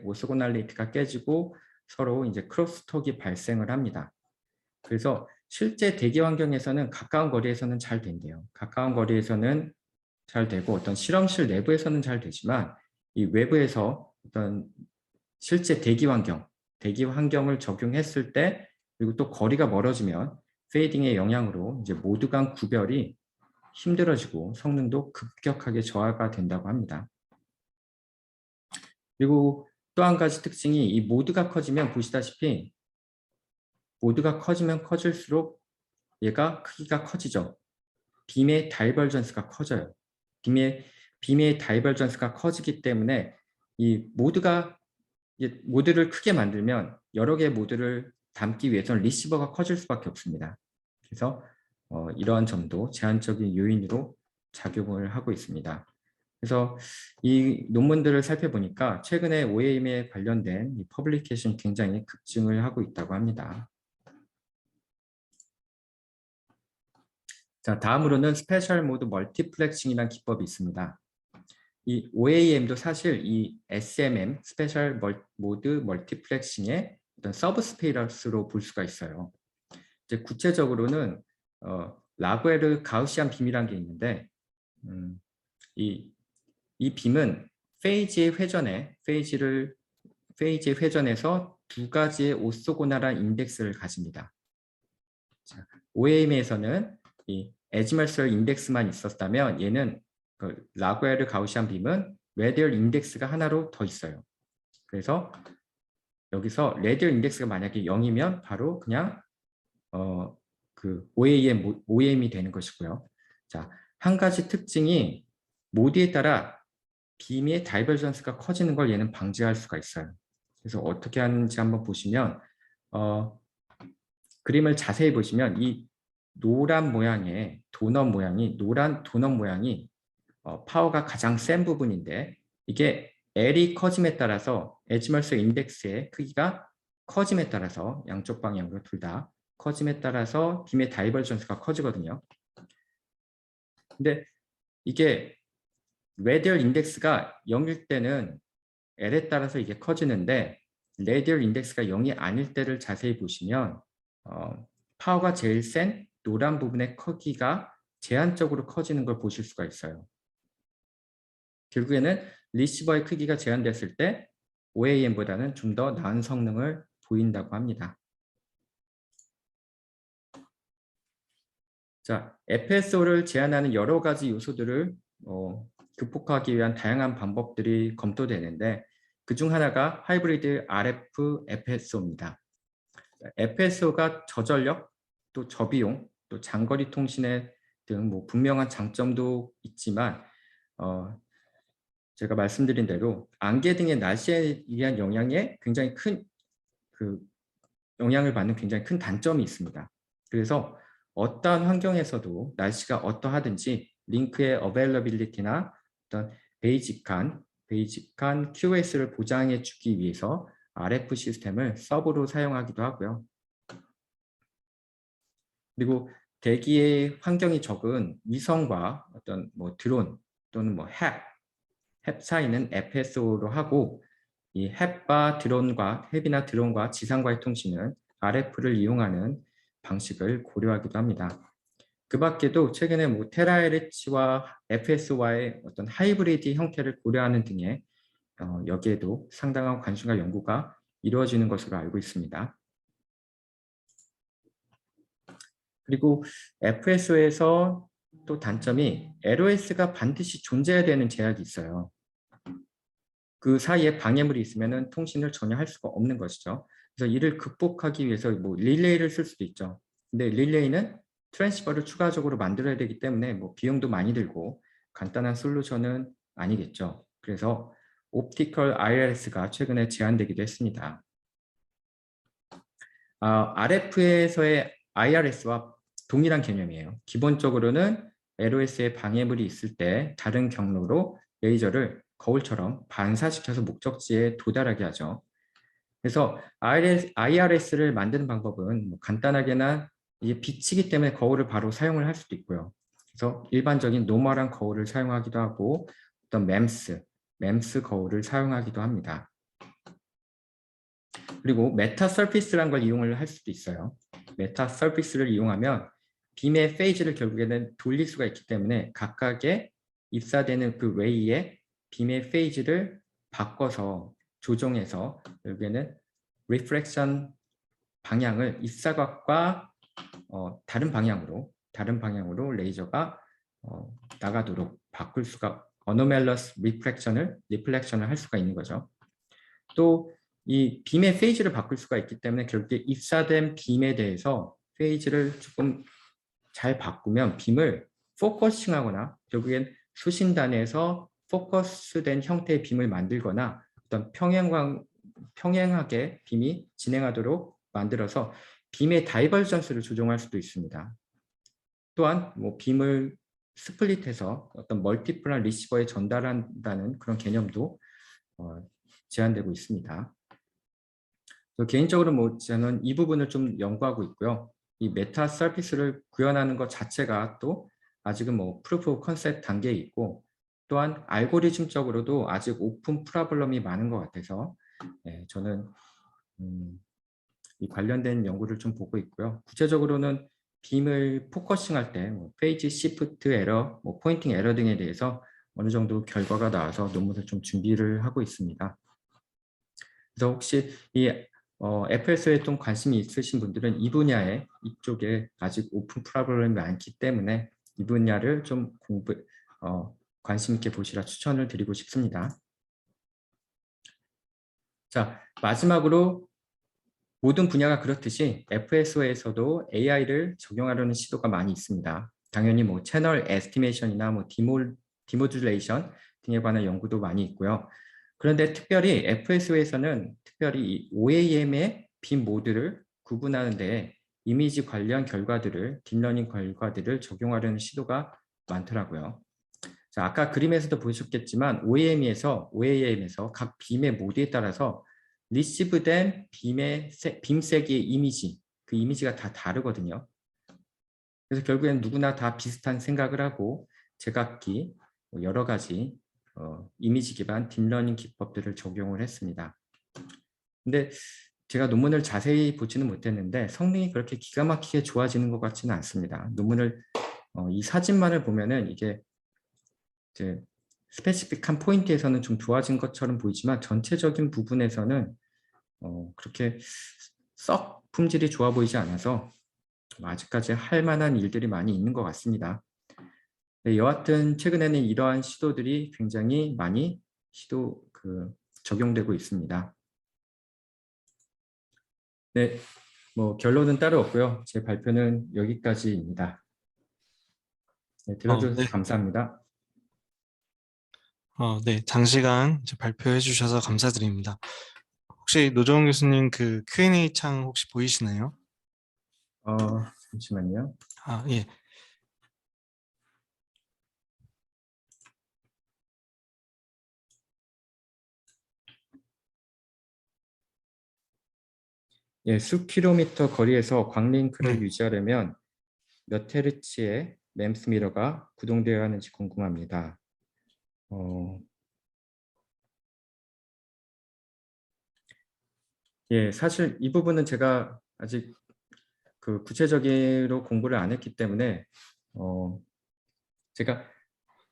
오소고날리티가 깨지고 서로 이제 크로스톡이 발생을 합니다. 그래서 실제 대기 환경에서는 가까운 거리에서는 잘 된대요. 가까운 거리에서는 잘 되고 어떤 실험실 내부에서는 잘 되지만 이 외부에서 어떤 실제 대기 환경을 적용했을 때 그리고 또 거리가 멀어지면 페이딩의 영향으로 이제 모두 간 구별이 힘들어지고 성능도 급격하게 저하가 된다고 합니다. 그리고 또 한 가지 특징이 이 모드가 커지면 보시다시피 모드가 커지면 커질수록 얘가 크기가 커지죠. 빔의 다이버전스가 커져요. 빔의 다이버전스가 커지기 때문에 이 모드를 크게 만들면 여러 개의 모드를 담기 위해서는 리시버가 커질 수밖에 없습니다. 그래서 이러한 점도 제한적인 요인으로 작용을 하고 있습니다. 그래서 이 논문들을 살펴보니까 최근에 OAM에 관련된 이 퍼블리케이션 굉장히 급증을 하고 있다고 합니다. 자, 다음으로는 스페셜 모드 멀티플렉싱이라는 기법이 있습니다. 이 OAM도 사실 이 SMM, 스페셜 모드 멀티플렉싱의 어떤 서브스페이스로 볼 수가 있어요. 이제 구체적으로는 라구에르 가우시안 빔이라는 게 있는데 이 빔은 페이지의 회전에서 두 가지의 오소고날한 인덱스를 가집니다. 자, OAM에서는 이 에지멀설 인덱스만 있었다면 얘는 라구에르 가우시안 빔은 레디얼 인덱스가 하나로 더 있어요. 그래서 여기서 레디얼 인덱스가 만약에 0이면 바로 그냥 OAM이 되는 것이고요. 자, 한 가지 특징이 모드에 따라 빔의 다이버전스가 커지는 걸 얘는 방지할 수가 있어요. 그래서 어떻게 하는지 한번 보시면 그림을 자세히 보시면 이 노란 모양의 도넛 모양이 노란 도넛 모양이 파워가 가장 센 부분인데 이게 L이 커짐에 따라서 에지멀스 인덱스의 크기가 커짐에 따라서 양쪽 방향으로 둘 다 커짐에 따라서 빔의 다이버전스가 커지거든요. 근데 이게 레디얼 인덱스가 0일 때는 L에 따라서 이게 커지는데 레디얼 인덱스가 0이 아닐 때를 자세히 보시면 파워가 제일 센 노란 부분의 크기가 제한적으로 커지는 걸 보실 수가 있어요. 결국에는 리시버의 크기가 제한됐을 때 OAM보다는 좀 더 나은 성능을 보인다고 합니다. 자, FSO를 제한하는 여러 가지 요소들을 극복하기 위한 다양한 방법들이 검토되는데 그중 하나가 하이브리드 RF FSO입니다. FSO가 저전력, 또 저비용, 또 장거리 통신에 등 뭐 분명한 장점도 있지만 제가 말씀드린 대로 안개 등의 날씨에 의한 영향에 굉장히 큰 영향을 받는 굉장히 큰 단점이 있습니다. 그래서 어떠한 환경에서도 날씨가 어떠하든지 링크의 어베일러빌리티나 어떤 베이직한 QoS를 보장해 주기 위해서 RF 시스템을 서브로 사용하기도 하고요. 그리고 대기의 환경이 적은 위성과 어떤 뭐 드론 또는 뭐 햅 사이는 FSO로 하고 이 햅이나 드론과 지상과의 통신은 RF를 이용하는 방식을 고려하기도 합니다. 그 밖에도 최근에 뭐 테라헤르츠와 FSO와의 어떤 하이브리드 형태를 고려하는 등의 여기에도 상당한 관심과 연구가 이루어지는 것으로 알고 있습니다. 그리고 FSO에서 또 단점이 LOS가 반드시 존재해야 되는 제약이 있어요. 그 사이에 방해물이 있으면 통신을 전혀 할 수가 없는 것이죠. 그래서 이를 극복하기 위해서 뭐 릴레이를 쓸 수도 있죠. 근데 릴레이는 트랜시버를 추가적으로 만들어야 되기 때문에 뭐 비용도 많이 들고 간단한 솔루션은 아니겠죠. 그래서 옵티컬 IRS가 최근에 제안되기도 했습니다. RF에서의 IRS와 동일한 개념이에요. 기본적으로는 LOS에 방해물이 있을 때 다른 경로로 레이저를 거울처럼 반사시켜서 목적지에 도달하게 하죠. 그래서 IRS를 만드는 방법은 뭐 간단하게나 이게 빛이기 때문에 거울을 바로 사용을 할 수도 있고요. 그래서 일반적인 노멀한 거울을 사용하기도 하고 어떤 MEMS 거울을 사용하기도 합니다. 그리고 메타 서피스라는 걸 이용을 할 수도 있어요. 메타 서피스를 이용하면 빔의 페이지를 결국에는 돌릴 수가 있기 때문에 각각의 입사되는 그 웨이의 빔의 페이지를 바꿔서 조정해서 결국에는 리프렉션 방향을 입사각과 다른 방향으로 레이저가 나가도록 바꿀 수가 어노멜러스 리플렉션을 할 수가 있는 거죠. 또 이 빔의 페이지를 바꿀 수가 있기 때문에 결국에 입사된 빔에 대해서 페이지를 조금 잘 바꾸면 빔을 포커싱하거나 결국엔 수신단에서 포커스된 형태의 빔을 만들거나 어떤 평행하게 빔이 진행하도록 만들어서 빔의 다이버전스를 조정할 수도 있습니다. 또한 뭐 빔을 스플릿해서 어떤 멀티플한 리시버에 전달한다는 그런 개념도 제한되고 있습니다. 개인적으로 뭐 저는 이 부분을 좀 연구하고 있고요. 이 메타 서피스를 구현하는 것 자체가 또 아직은 뭐 프루프 오브 컨셉 단계에 있고 또한 알고리즘적으로도 아직 오픈 프로블럼이 많은 것 같아서 저는 이 관련된 연구를 좀 보고 있고요. 구체적으로는 빔을 포커싱할 때 페이지 시프트 에러, 포인팅 에러 등에 대해서 어느 정도 결과가 나와서 논문을 좀 준비를 하고 있습니다. 그래서 혹시 이 FSO에 좀 관심이 있으신 분들은 이 분야에 이쪽에 아직 오픈 프로블럼이 많기 때문에 이 분야를 좀 관심 있게 보시라 추천을 드리고 싶습니다. 자, 마지막으로 모든 분야가 그렇듯이 FSO에서도 AI를 적용하려는 시도가 많이 있습니다. 당연히 뭐 채널 에스티메이션이나 뭐 디모듈레이션 등에 관한 연구도 많이 있고요. 그런데 특별히 FSO에서는 특별히 이 OAM의 빔 모드를 구분하는 데 이미지 관련 결과들을 딥러닝 결과들을 적용하려는 시도가 많더라고요. 자, 아까 그림에서도 보셨겠지만 OAM에서 각 빔의 모드에 따라서 리시브된 빔세기의 이미지, 그 이미지가 다 다르거든요. 그래서 결국엔 누구나 다 비슷한 생각을 하고 제각기 여러 가지 이미지 기반 딥러닝 기법들을 적용을 했습니다. 근데 제가 논문을 자세히 보지는 못했는데 성능이 그렇게 기가 막히게 좋아지는 것 같지는 않습니다. 논문을 이 사진만을 보면은 이게 이제 스페시픽한 포인트에서는 좀 좋아진 것처럼 보이지만 전체적인 부분에서는 그렇게 썩 품질이 좋아 보이지 않아서 아직까지 할 만한 일들이 많이 있는 것 같습니다. 네, 여하튼 최근에는 이러한 시도들이 굉장히 많이 적용되고 있습니다. 네, 뭐 결론은 따로 없고요. 제 발표는 여기까지입니다. 네, 들어주셔서 네. 감사합니다. 네. 장시간 이제 발표해 주셔서 감사드립니다. 혹시 노정훈 교수님 그 Q&A 창 혹시 보이시나요? 잠시만요. 예. 예, 수킬로미터 거리에서 광링크를 네. 유지하려면 몇 헤르츠의 램스 미러가 구동되어야 하는지 궁금합니다. 예, 사실 이 부분은 제가 아직 구체적으로 공부를 안 했기 때문에 제가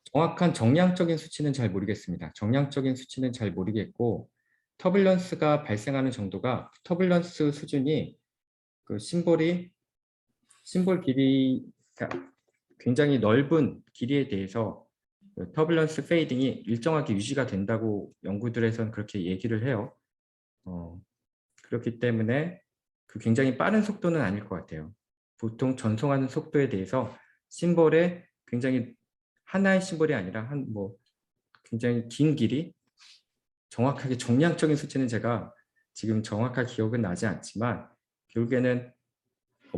정확한 정량적인 수치는 잘 모르겠습니다. 정량적인 수치는 잘 모르겠고 터뷸런스가 발생하는 정도가 터뷸런스 수준이 심볼 길이가 굉장히 넓은 길이에 대해서 터뷸런스 페이딩이 일정하게 유지가 된다고 연구들에서는 그렇게 얘기를 해요. 그렇기 때문에 굉장히 빠른 속도는 아닐 것 같아요. 보통 전송하는 속도에 대해서 심볼에 굉장히 하나의 심볼이 아니라 굉장히 긴 길이 정확하게 정량적인 수치는 제가 지금 정확한 기억은 나지 않지만 결국에는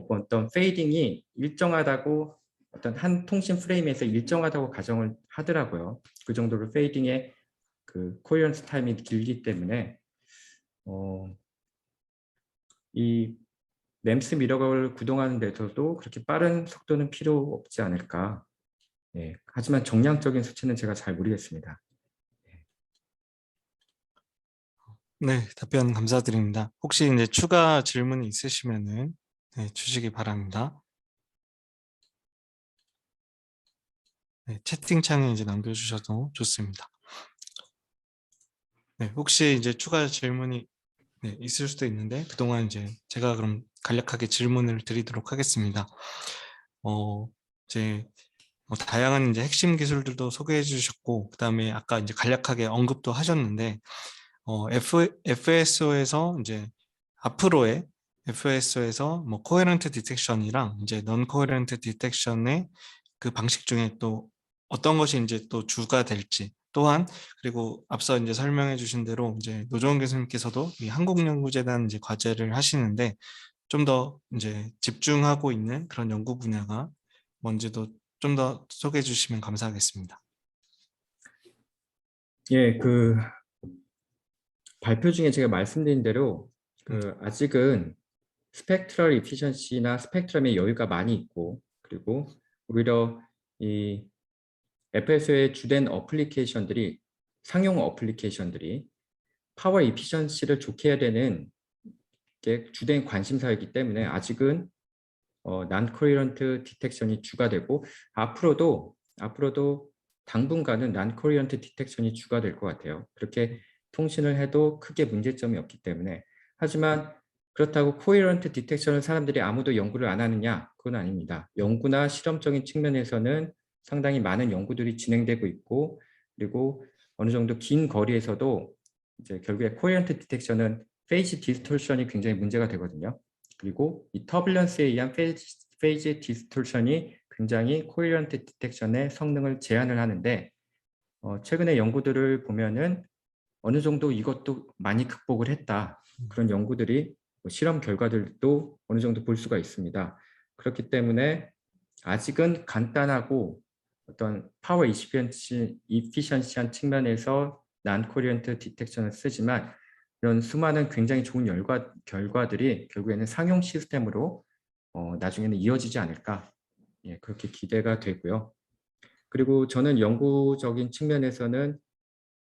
어떤 페이딩이 일정하다고 어떤 한 통신 프레임에서 일정하다고 가정을 하더라고요. 그 정도로 페이딩의 코헤런스 타임이 길기 때문에 이 램스 미러를 구동하는 데서도 그렇게 빠른 속도는 필요 없지 않을까. 예, 하지만 정량적인 수치는 제가 잘 모르겠습니다. 네, 답변 감사드립니다. 혹시 이제 추가 질문이 있으시면은 주시기 바랍니다. 네, 채팅창에 이제 남겨주셔도 좋습니다. 네, 혹시 이제 추가 질문이 있을 수도 있는데 그동안 이제 제가 그럼 간략하게 질문을 드리도록 하겠습니다. 이제 다양한 이제 핵심 기술들도 소개해 주셨고 그다음에 아까 이제 간략하게 언급도 하셨는데 FSO에서 이제 앞으로의 FSO에서 뭐 코헤런트 디텍션이랑 이제 넌 코헤런트 디텍션의 그 방식 중에 또 어떤 것이 이제 또 주가 될지 또한 그리고 앞서 이제 설명해 주신 대로 이제 노정훈 교수님께서도 이 한국연구재단 이제 과제를 하시는데 좀 더 이제 집중하고 있는 그런 연구 분야가 뭔지도 좀 더 소개해 주시면 감사하겠습니다. 예, 발표 중에 제가 말씀드린 대로 아직은 스펙트럴 이피션시나 스펙트럼의 여유가 많이 있고 그리고 오히려 이 FSO의 주된 상용 어플리케이션들이 파워 이피션시를 좋게 해야 되는 게 주된 관심사이기 때문에 아직은 non coherent 디텍션이 주가 되고 앞으로도 당분간은 non coherent 디텍션이 주가 될 것 같아요. 그렇게 통신을 해도 크게 문제점이 없기 때문에. 하지만 그렇다고 coherent 디텍션을 사람들이 아무도 연구를 안 하느냐? 그건 아닙니다. 연구나 실험적인 측면에서는 상당히 많은 연구들이 진행되고 있고 그리고 어느 정도 긴 거리에서도 이제 결국에 coherent 디텍션은 페이지 디스토션이 굉장히 문제가 되거든요. 그리고 이 터뷸런스에 의한 페이지 디스토션이 굉장히 코헤런트 디텍션의 성능을 제한을 하는데 최근의 연구들을 보면은 어느 정도 이것도 많이 극복을 했다. 그런 연구들이 실험 결과들도 어느 정도 볼 수가 있습니다. 그렇기 때문에 아직은 간단하고 어떤 파워 이피션시한 측면에서 난코리언트 디텍션을 쓰지만 이런 수많은 굉장히 좋은 결과들이 결국에는 상용 시스템으로 나중에는 이어지지 않을까, 예, 그렇게 기대가 되고요. 그리고 저는 연구적인 측면에서는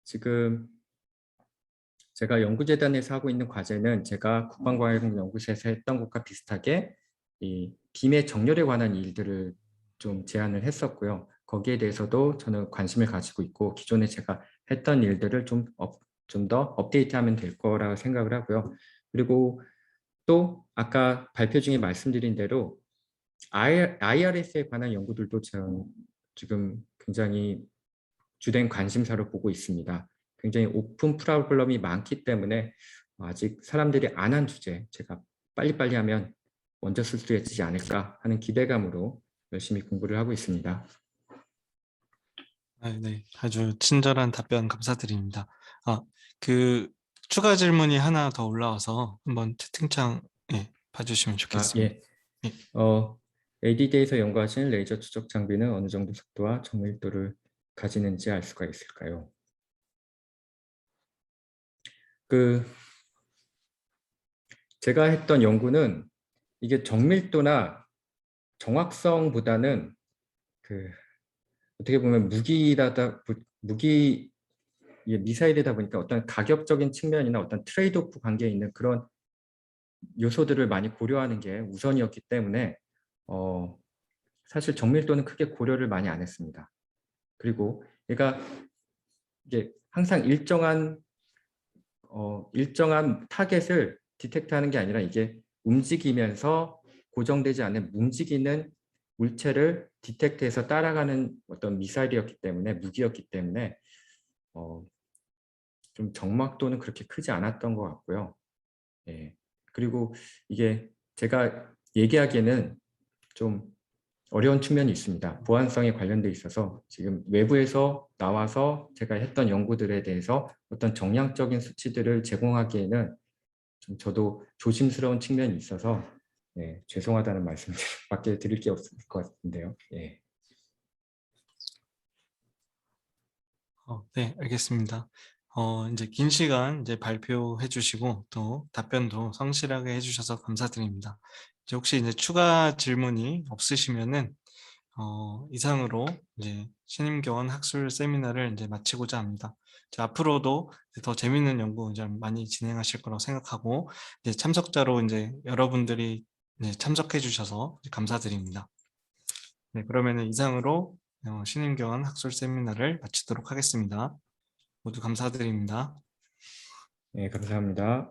지금 제가 연구재단에서 하고 있는 과제는 제가 국방과학연구소에서 했던 것과 비슷하게 이 빔의 정렬에 관한 일들을 좀 제안을 했었고요. 거기에 대해서도 저는 관심을 가지고 있고 기존에 제가 했던 일들을 좀 더 업데이트하면 될 거라고 생각을 하고요. 그리고 또 아까 발표 중에 말씀드린 대로 IRS에 관한 연구들도 지금 굉장히 주된 관심사로 보고 있습니다. 굉장히 오픈 프로블럼이 많기 때문에 아직 사람들이 안 한 주제, 제가 빨리빨리 하면 먼저 쓸 수 있지 않을까 하는 기대감으로 열심히 공부를 하고 있습니다. 네, 아주 친절한 답변 감사드립니다. 그 추가 질문이 하나 더 올라와서 한번 채팅창 봐주시면 좋겠습니다. 예. 예. ADD에서 연구하신 레이저 추적 장비는 어느 정도 속도와 정밀도를 가지는지 알 수가 있을까요? 제가 했던 연구는 이게 정밀도나 정확성보다는 어떻게 보면 미사일이다 보니까 어떤 가격적인 측면이나 어떤 트레이드오프 관계에 있는 그런 요소들을 많이 고려하는 게 우선이었기 때문에 사실 정밀도는 크게 고려를 많이 안 했습니다. 그리고 얘가 이게 항상 일정한 타겟을 디텍트하는 게 아니라 이게 움직이면서 고정되지 않는 움직이는 물체를 디텍트해서 따라가는 어떤 미사일이었기 때문에 무기였기 때문에 좀 정확도는 그렇게 크지 않았던 것 같고요. 예. 그리고 이게 제가 얘기하기에는 좀 어려운 측면이 있습니다. 보안성에 관련돼 있어서 지금 외부에서 나와서 제가 했던 연구들에 대해서 어떤 정량적인 수치들을 제공하기에는 좀 저도 조심스러운 측면이 있어서 죄송하다는 말씀밖에 드릴 게 없을 것 같은데요. 예. 네, 알겠습니다. 이제 긴 시간 이제 발표해 주시고 또 답변도 성실하게 해주셔서 감사드립니다. 이제 혹시 이제 추가 질문이 없으시면은 이상으로 이제 신임교원 학술 세미나를 이제 마치고자 합니다. 이제 앞으로도 더 재밌는 연구 이제 많이 진행하실 거라고 생각하고 이제 참석자로 이제 여러분들이 이제 참석해 주셔서 감사드립니다. 네, 그러면은 이상으로 신임교원 학술 세미나를 마치도록 하겠습니다. 모두 감사드립니다. 감사합니다.